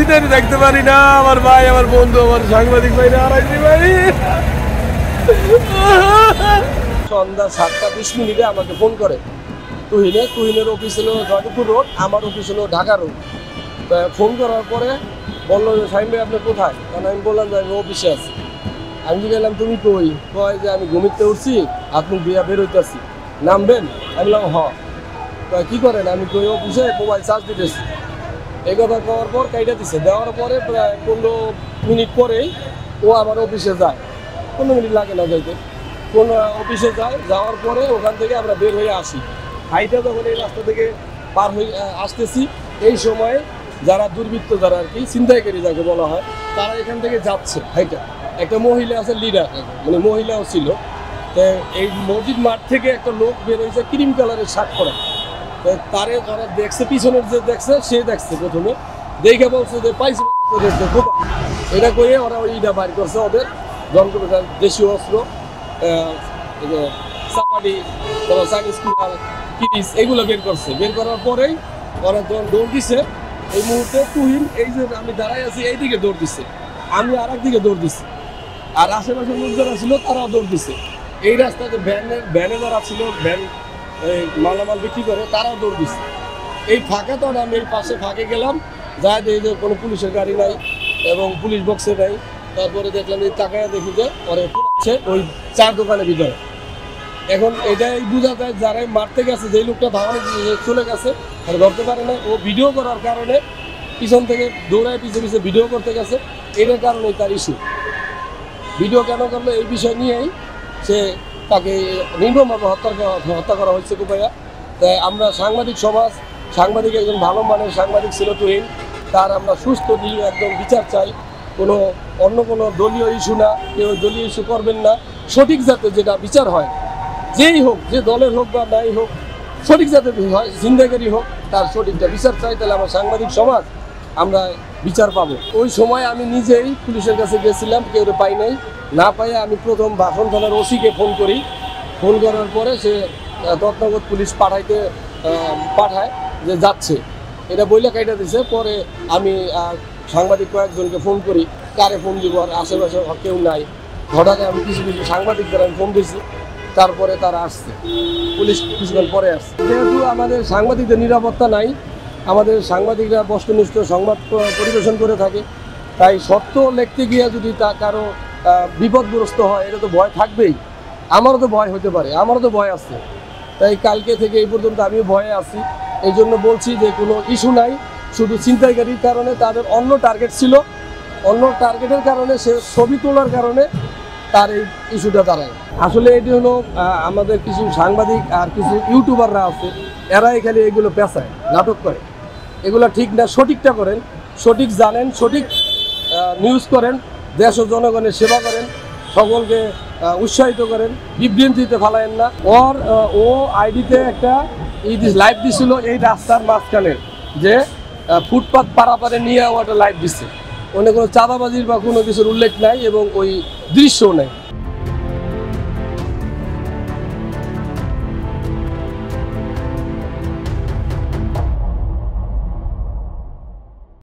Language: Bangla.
জিতে দেখতে পারি না আমার ভাই, আমার বন্ধু, আমার সাংবাদিক ভাই হারাইছি ভাই। সন্ধ্যা 7:20 আমাকে ফোন করে তুহিনের অফিস হলো জয়পুর রোড, আমার অফিস হলো ঢাকা রোড। ফোন করার পরে বললো যে সাইম ভাই আপনি কোথায়? কারণ আমি বললাম যে আমি অফিসে আছি। আমি গেলাম তুমি কই? কয় যে আমি ঘুমিতে উঠছি, আপনি দিয়া বের হইতেছি, নামবেন? আমি বললাম হ। কি করেন? আমি কই অফিসে মোবাইল চার্জ দিতেছি। এই কথা করার পর কাইটা দিছে, দেওয়ার পরে প্রায় 15 মিনিট পরেই ও আমার অফিসে যায়। 15 মিনিট লাগে না যাইতে। অফিসে যায়, যাওয়ার পরে ওখান থেকে আমরা বের হয়ে আসি। হাইটা যখন এই রাস্তা থেকে পার হয়ে আসতেছি, এই সময় যারা দুর্বৃত্ত, যারা আর কি ছিনতাইকারী যাকে বলা হয়, তারা এখান থেকে যাচ্ছে হাইটা। একটা মহিলা আছে লিডার, মানে মহিলাও ছিল। তো এই মসজিদ মাঠ থেকে একটা লোক বের হয়েছে ক্রিম কালারের শার্ট পরা। তারা দেখছে, পিছনের যে দেখছে সে দেখছে, প্রথমে দেখে বলছে যে পাইছে এটা করে ওরা ওইটা বাইর করছে, ওদের দেশীয় অস্ত্র, চাপাটি, চাইনিজ কুড়াল, কিরিস, এগুলো বের করছে। বের করার পরেই ওরা দৌড় দিছে। এই মুহূর্তে তুহিন, এই যে আমি দাঁড়াই আছি, এইদিকে দৌড় দিচ্ছে, আমি আর একদিকে দৌড় দিচ্ছি, আর আশেপাশের লোক যারা ছিল তারাও দৌড় দিচ্ছে। এই রাস্তাতে ভ্যানে যারা ছিল, ভ্যান মালামাল বিক্রি করে, তারাও দৌড় দিচ্ছে। এই ফাঁকে তো আমি এই পাশে ফাঁকে গেলাম, যা দেখি যে কোনো পুলিশের গাড়ি নাই এবং পুলিশ বক্সে নাই। তারপরে দেখলাম এই তাকায় দেখি যে পরে পুরাচ্ছে ওই চার দোকানের ভিতরে। এখন এটাই বোঝা যায় যারাই মারতে গেছে, যেই লোকটা ধাওয়ানো চলে গেছে আর ধরতে পারে না, ও ভিডিও করার কারণে পিছন থেকে দৌড়ায় পিছে ভিডিও করতে গেছে। এটার কারণেই তার ইস্যু। ভিডিও কেন করলো এই বিষয় নিয়েই সে তাকে নির্মমভাবে হত্যা করা হয়েছে কুপাইয়া। তাই আমরা সাংবাদিক সমাজ, সাংবাদিক একজন ভালো মানের সাংবাদিক ছিল তুহিন, তার আমরা সুস্থ দিয়ে একদম বিচার চাই। অন্য কোনো দলীয় ইস্যু না, কেউ দলীয় ইস্যু করবেন না। সঠিক যাতে যেটা বিচার হয়, যেই হোক, যে দলের হোক বা নাই হোক, সঠিক যাতে হয়, ছিনতাইকারী হোক, তার সঠিকটা বিচার চাই। তাহলে আমার সাংবাদিক সমাজ আমরা বিচার পাবো। ওই সময় আমি নিজেই পুলিশের কাছে গেছিলাম, কেউ পাই নাই। না পাইয়ে আমি প্রথম বাসন থানার ওসিকে ফোন করি। ফোন করার পরে সে তৎনগর পুলিশ পাঠায় যে যাচ্ছে, এটা বইলে কাইটা দিছে। পরে আমি সাংবাদিক কয়েকজনকে ফোন করি, কারে ফোন দিব, আর আশেপাশে কেউ নাই। হঠাৎ আমি কিছু সাংবাদিকদের আমি ফোন দিয়েছি, তারপরে তারা আসছে, পুলিশ কিছুক্ষণ পরে আসছে। যেহেতু আমাদের সাংবাদিকদের নিরাপত্তা নাই, আমাদের সাংবাদিকরা বস্তুনিষ্ঠ সংবাদ পরিবেশন করে থাকে, তাই সত্য লিখতে গিয়ে যদি তা কারো বিপদগ্রস্ত হয়, এটা তো ভয় থাকবেই। আমারও তো ভয় হতে পারে, আমারও তো ভয় আছে। তাই কালকে থেকে এই পর্যন্ত আমিও ভয়ে আছি। এই জন্য বলছি যে কোনো ইস্যু নাই, শুধু ছিনতাইকারীর কারণে তাদের অন্য টার্গেট ছিল, অন্য টার্গেটের কারণে সে ছবি তোলার কারণে তার এই ইস্যুটা দাঁড়ায়। আসলে এটি হলো আমাদের কিছু সাংবাদিক আর কিছু ইউটিউবাররা আছে, এরাই খালি এগুলো পেঁচায়, নাটক করে। এগুলো ঠিক না, সঠিকটা করেন, সঠিক জানেন, সঠিক নিউজ করেন, দেশ ও জনগণের সেবা করেন, সকলকে উৎসাহিত করেন, বিভ্রান্তিতে ফেলায়েন না। ও আইডিতে একটা লাইভ দিছিল এই রাস্তার মাঝখানে, যে ফুটপাথ পারাপারে নিয়ে ও একটা লাইভ দিচ্ছে। ওখানে কোনো চাঁদাবাজির বা কোনো কিছুর উল্লেখ নাই এবং ওই দৃশ্যও নেই।